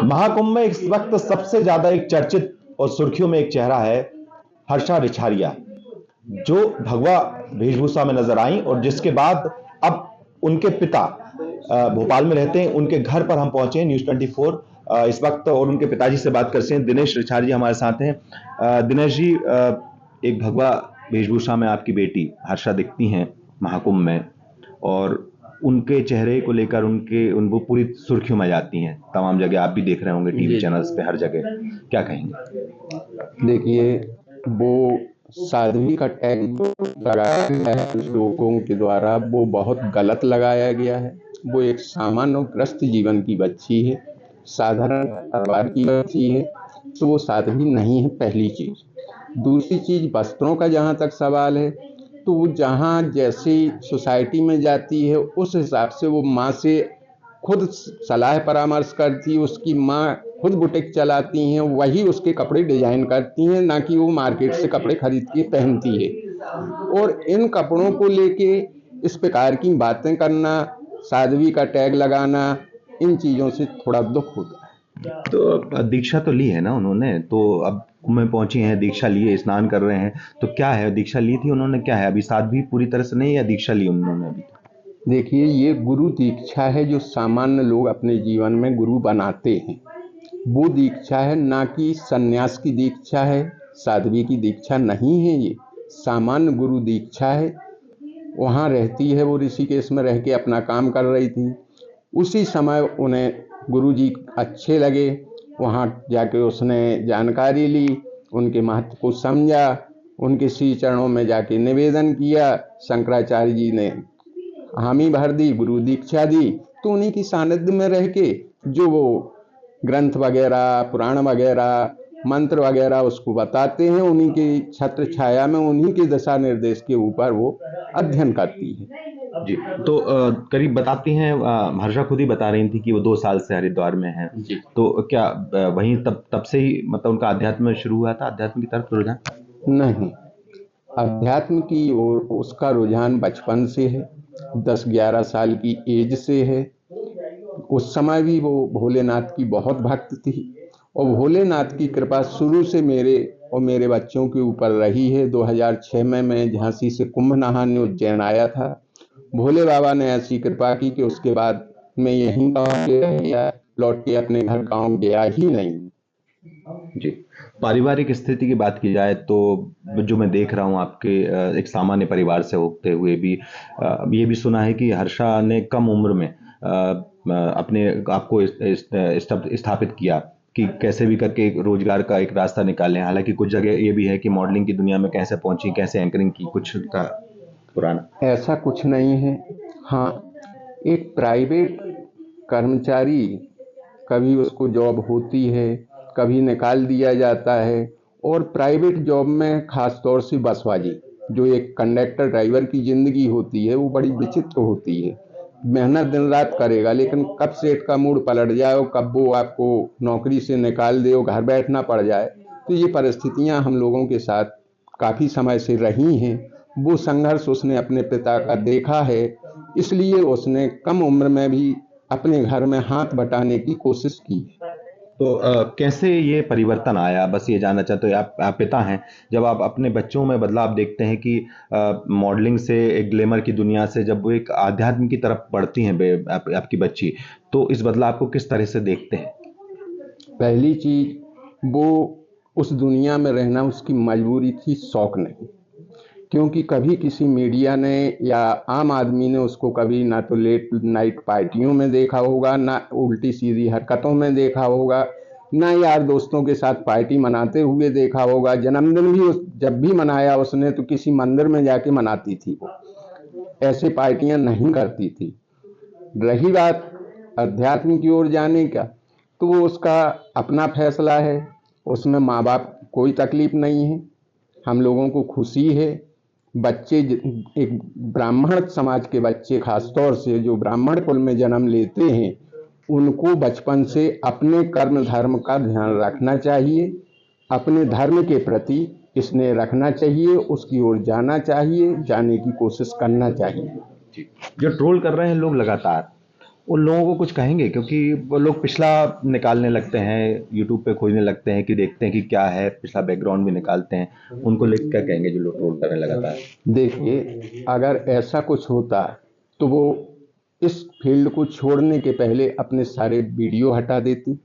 महाकुंभ में इस वक्त सबसे ज्यादा एक चर्चित और सुर्खियों में एक चेहरा है हर्षा रिछारिया, जो भगवा वेशभूषा में नजर आई और जिसके बाद अब उनके पिता भोपाल में रहते हैं, उनके घर पर हम पहुंचे हैं न्यूज 24 इस वक्त, और उनके पिताजी से बात करते हैं। दिनेश रिछारी जी हमारे साथ हैं। दिनेश जी, एक भगवा वेशभूषा में आपकी बेटी हर्षा दिखती हैं महाकुंभ में, और उनके चेहरे को लेकर वो पूरी सुर्खियों में जाती हैं। तमाम जगह आप भी देख रहे होंगे, टीवी जी चैनल्स पे, हर जगह। क्या कहेंगे? देखिए, वो साध्वी का टैग लगाया गया है लोगों के द्वारा, वो बहुत गलत लगाया गया है। वो एक सामान्य ग्रस्त जीवन की बच्ची है, साधारण परिवार की बच्ची है, तो वो साध्वी नहीं है, पहली चीज। दूसरी चीज, वस्त्रों का जहाँ तक सवाल है, तो वो जहाँ जैसी सोसाइटी में जाती है उस हिसाब से वो माँ से खुद सलाह परामर्श करती है। उसकी माँ खुद बुटीक चलाती हैं, वही उसके कपड़े डिजाइन करती हैं, ना कि वो मार्केट से कपड़े खरीद के पहनती है। और इन कपड़ों को लेके इस प्रकार की बातें करना, साध्वी का टैग लगाना, इन चीज़ों से थोड़ा दुख होता है। तो दीक्षा तो ली है ना उन्होंने, तो अब कुंभ में पहुंची हैं, दीक्षा लिए, स्नान कर रहे हैं, तो क्या है, दीक्षा ली थी उन्होंने, क्या है अभी साध्वी पूरी तरह से नहीं, या दीक्षा ली उन्होंने अभी? देखिए, ये गुरु दीक्षा है जो सामान्य लोग अपने जीवन में गुरु बनाते हैं, वो दीक्षा है, ना कि सन्यास की दीक्षा है। साध्वी की दीक्षा नहीं है, ये सामान्य गुरु दीक्षा है। वहाँ रहती है, वो ऋषिकेश में रह के अपना काम कर रही थी। उसी समय उन्हें गुरुजी अच्छे लगे, वहाँ जाके उसने जानकारी ली, उनके महत्व को समझा, उनके श्री चरणों में जाके निवेदन किया। शंकराचार्य जी ने हामी भर दी, गुरु दीक्षा दी। तो उन्हीं की सानिध्य में रह के जो वो ग्रंथ वगैरह, पुराण वगैरह, मंत्र वगैरह उसको बताते हैं, उन्हीं की छत्र छाया में, उन्हीं के दिशा निर्देश के ऊपर वो अध्ययन करती है। जी, तो करीब बताती हैं, हर्षा खुद ही बता रही थी कि वो 2 साल से हरिद्वार में हैं। जी तो क्या वहीं तब से ही मतलब उनका अध्यात्म में शुरू हुआ था, अध्यात्म की तरफ रुझान? नहीं, अध्यात्म की ओर उसका रुझान बचपन से है, 10-11 साल की एज से है। उस समय भी वो भोलेनाथ की बहुत भक्त थी, और भोलेनाथ की कृपा शुरू से मेरे और मेरे बच्चों के ऊपर रही है। 2006 में मैं झांसी से कुंभ नहाने उज्जैन आया था। भोले बाबा ने ऐसी कृपा की कि उसके बाद मैं यहीं गाँव के रह गया, लौट के अपने घर गाँव गया ही नहीं। जी, पारिवारिक स्थिति की बात की जाए तो जो मैं देख रहा हूँ आपके एक सामान्य परिवार से होते हुए भी, ये भी सुना है कि हर्षा ने कम उम्र में अपने आपको स्थापित किया कि कैसे भी करके एक रोजगार का एक रास्ता निकालें। हालांकि कुछ जगह ये भी है कि मॉडलिंग की दुनिया में कैसे पहुंची, कैसे एंकरिंग की, कुछ का पुराना। ऐसा कुछ नहीं है। हाँ, एक प्राइवेट कर्मचारी, कभी उसको जॉब होती है, कभी निकाल दिया जाता है। और प्राइवेट जॉब में खास तौर से बसवाजी, जो एक कंडक्टर ड्राइवर की ज़िंदगी होती है, वो बड़ी विचित्र होती है। मेहनत दिन रात करेगा, लेकिन कब सेठ का मूड पलट जाए और कब वो आपको नौकरी से निकाल दे और घर बैठना पड़ जाए, तो ये परिस्थितियां हम लोगों के साथ काफ़ी समय से रही हैं। वो संघर्ष उसने अपने पिता का देखा है, इसलिए उसने कम उम्र में भी अपने घर में हाथ बटाने की कोशिश की। तो कैसे ये परिवर्तन आया, बस ये जानना चाहते हो। आप पिता हैं, जब आप अपने बच्चों में बदलाव देखते हैं कि मॉडलिंग से एक ग्लैमर की दुनिया से जब वो एक आध्यात्म की तरफ बढ़ती हैं, आपकी बच्ची, तो इस बदलाव को किस तरह से देखते हैं? पहली चीज, वो उस दुनिया में रहना उसकी मजबूरी थी, शौक नहीं। क्योंकि कभी किसी मीडिया ने या आम आदमी ने उसको कभी ना तो लेट नाइट पार्टियों में देखा होगा, ना उल्टी सीधी हरकतों में देखा होगा, ना यार दोस्तों के साथ पार्टी मनाते हुए देखा होगा। जन्मदिन भी जब भी मनाया उसने तो किसी मंदिर में जाके मनाती थी, वो ऐसे पार्टियां नहीं करती थी। रही बात अध्यात्म की ओर जाने का, तो वो उसका अपना फैसला है, उसमें माँ बाप कोई तकलीफ नहीं है, हम लोगों को खुशी है। बच्चे, एक ब्राह्मण समाज के बच्चे खास तौर से जो ब्राह्मण कुल में जन्म लेते हैं, उनको बचपन से अपने कर्म धर्म का ध्यान रखना चाहिए, अपने धर्म के प्रति स्नेह रखना चाहिए, उसकी ओर जाना चाहिए, जाने की कोशिश करना चाहिए। जो ट्रोल कर रहे हैं लोग लगातार, उन लोगों को कुछ कहेंगे, क्योंकि वो लोग पिछला निकालने लगते हैं, यूट्यूब पे खोजने लगते हैं कि देखते हैं कि क्या है, पिछला बैकग्राउंड भी निकालते हैं, उनको लेकर क्या कहेंगे जो लोग ट्रोल कर रहे हैं लगातार? देखिए, अगर ऐसा कुछ होता तो वो इस फील्ड को छोड़ने के पहले अपने सारे वीडियो हटा देती,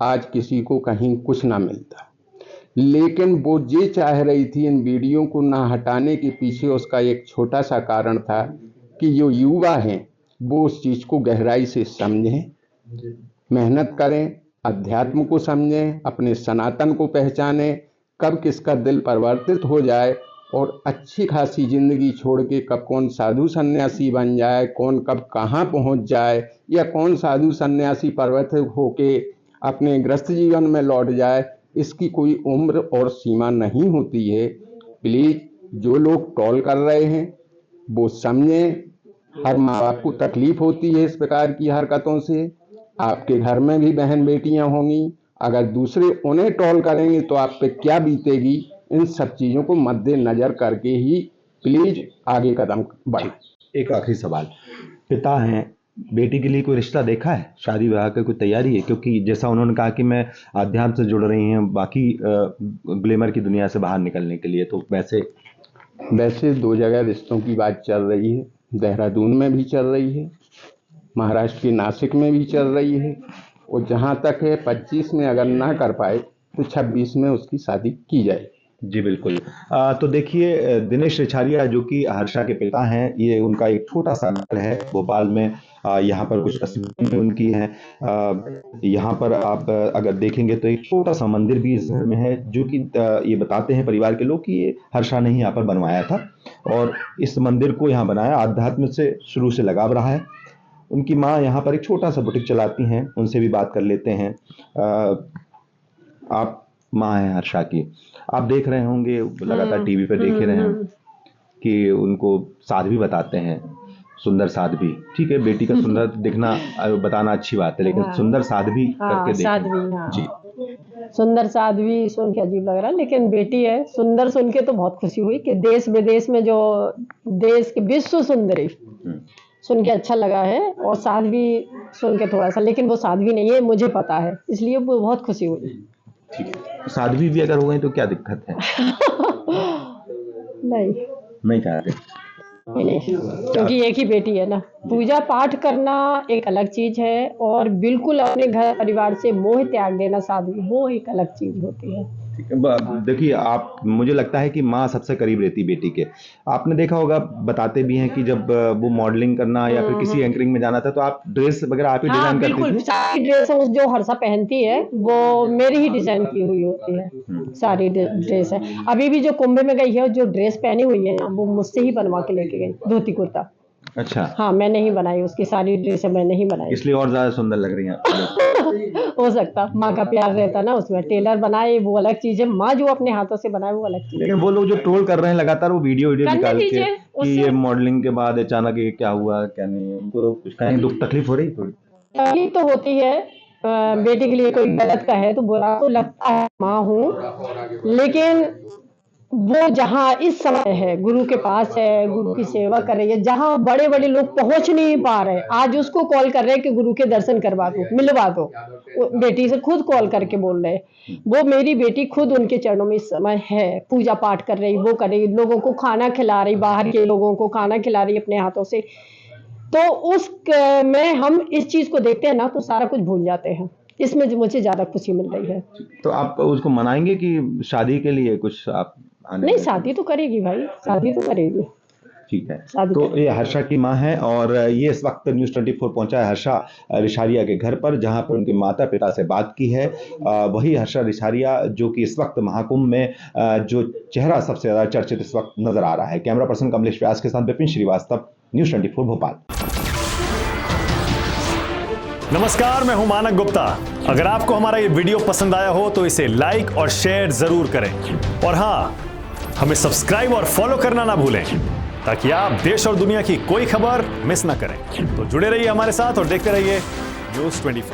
आज किसी को कहीं कुछ ना मिलता। लेकिन वो ये चाह रही थी इन वीडियो को ना हटाने के पीछे उसका एक छोटा सा कारण था कि जो युवा हैं वो उस चीज़ को गहराई से समझें, मेहनत करें, अध्यात्म को समझें, अपने सनातन को पहचानें, कब किसका दिल परिवर्तित हो जाए और अच्छी खासी ज़िंदगी छोड़ के कब कौन साधु सन्यासी बन जाए, कौन कब कहाँ पहुंच जाए, या कौन साधु सन्यासी परिवर्तित होके अपने गृहस्थ जीवन में लौट जाए, इसकी कोई उम्र और सीमा नहीं होती है। प्लीज़ जो लोग ट्रोल कर रहे हैं वो समझें, हर माँ बाप को तकलीफ होती है इस प्रकार की हरकतों से। आपके घर में भी बहन बेटियां होंगी, अगर दूसरे उन्हें ट्रोल करेंगे तो आप पे क्या बीतेगी। इन सब चीज़ों को मद्देनजर करके ही प्लीज आगे कदम बढ़ें। एक आखिरी सवाल, पिता हैं, बेटी के लिए कोई रिश्ता देखा है? शादी विवाह की कोई तैयारी है? क्योंकि जैसा उन्होंने कहा कि मैं अध्यात्म से जुड़ रही हैं, बाकी ग्लैमर की दुनिया से बाहर निकलने के लिए, तो वैसे 2 जगह रिश्तों की बात चल रही है, देहरादून में भी चल रही है, महाराष्ट्र के नासिक में भी चल रही है, और जहाँ तक है 25 में अगर ना कर पाए तो 26 में उसकी शादी की जाए। जी बिल्कुल। तो देखिए, दिनेश रिछारिया जो कि हर्षा के पिता हैं, ये उनका एक छोटा सा घर है भोपाल में। यहाँ पर कुछ तस्वीरें उनकी हैं। यहाँ पर आप अगर देखेंगे तो एक छोटा सा मंदिर भी इस घर में है, जो कि ये बताते हैं परिवार के लोग कि ये हर्षा ने ही यहाँ पर बनवाया था, और इस मंदिर को यहाँ बनाया। आध्यात्म से शुरू से लगाव रहा है। उनकी माँ यहाँ पर एक छोटा सा बुटीक चलाती हैं, उनसे भी बात कर लेते हैं। आप माँ हैं हर्षा की, आप देख रहे होंगे, लगातार टीवी पे देख ही रहे हैं कि उनको साध्वी बताते हैं, सुंदर साध्वी। ठीक है, बेटी का सुंदर दिखना बताना अच्छी बात है, लेकिन सुंदर साध्वी करके देखें। साध्वी, हाँ। जी, सुंदर साध्वी सुन के अजीब लग रहा है, लेकिन बेटी है। सुंदर सुन के तो बहुत खुशी हुई कि देश विदेश में जो देश के विश्व सुंदरी सुन के अच्छा लगा है, और साध्वी सुन के थोड़ा सा, लेकिन वो साध्वी नहीं है, मुझे पता है, इसलिए वो बहुत खुशी हुई। ठीक है। साध्वी भी अगर हो गई तो क्या दिक्कत है? नहीं चाहते, क्योंकि एक ही बेटी है ना। पूजा पाठ करना एक अलग चीज है, और बिल्कुल अपने घर परिवार से मोह त्याग देना साध्वी, वो एक अलग चीज होती है। देखिए, आप, मुझे लगता है कि माँ सबसे करीब रहती बेटी के। आपने देखा होगा, बताते भी हैं कि जब वो मॉडलिंग करना या फिर किसी एंकरिंग में जाना था तो आप ड्रेस वगैरह आप ही डिजाइन करती थी? सारी ड्रेस जो हर्षा पहनती है वो मेरी ही डिजाइन की हुई होती है, सारी ड्रेस है। अभी भी जो कुंभ में गई है, जो ड्रेस पहनी हुई है वो मुझसे ही बनवा के लेके गई, धोती कुर्ता। अच्छा, हाँ, मैंने ही बनाई, उसकी सारी ड्रेस मैंने ही बनाई, इसलिए और ज्यादा सुंदर लग रही हैं। हो सकता माँ का प्यार रहता ना उसमें। टेलर बनाए वो अलग चीज है, माँ जो अपने हाथों से बनाए वो अलग चीज है। लेकिन वो लोग जो ट्रोल कर रहे हैं लगातार, वो वीडियो निकाल के कि उससे ये मॉडलिंग के बाद अचानक ये क्या हुआ क्या नहीं, उनको कुछ कहें, दुख तकलीफ हो रही थोड़ी? तकलीफ तो होती है, बेटी के लिए कोई गलत का है तो बुरा तो लगता है, माँ हूँ। लेकिन वो जहाँ इस समय है, गुरु के पास है, गुरु की सेवा कर रही है, जहाँ बड़े बड़े लोग पहुंच नहीं पा रहे, आज उसको कॉल कर रहे हैं कि गुरु के दर्शन करवा दो, मिलवा दो। बेटी से खुद कॉल करके बोल रहे हैं, वो मेरी बेटी खुद उनके चरणों में इस समय है, पूजा पाठ कर रही, वो कर रही, लोगों को खाना खिला रही, बाहर के लोगों को खाना खिला रही अपने हाथों से। तो उस में हम इस चीज को देखते हैं ना, तो सारा कुछ भूल जाते हैं। इसमें मुझे ज्यादा खुशी मिल रही है। तो आप उसको मनाएंगे कि शादी के लिए कुछ आप नहीं, शादी तो करेगी भाई, शादी तो करेगी। ठीक है। तो ये हर्षा की मां है, और ये इस वक्त न्यूज़ 24 पहुंचा है हर्षा रिछारिया के घर पर, जहां पर उनके माता पिता से बात की है। वही हर्षा रिछारिया जो कि इस वक्त महाकुंभ में जो चेहरा सबसे ज्यादा चर्चित इस वक्त नजर आ रहा है। कैमरा पर्सन कमलेश व्यास के साथ विपिन श्रीवास्तव, न्यूज़ 24 भोपाल। नमस्कार, मैं हूं मानक गुप्ता। अगर आपको हमारा ये वीडियो पसंद आया हो तो इसे लाइक और शेयर जरूर करें, और हाँ, हमें सब्सक्राइब और फॉलो करना ना भूलें, ताकि आप देश और दुनिया की कोई खबर मिस ना करें। तो जुड़े रहिए हमारे साथ और देखते रहिए न्यूज़ 24।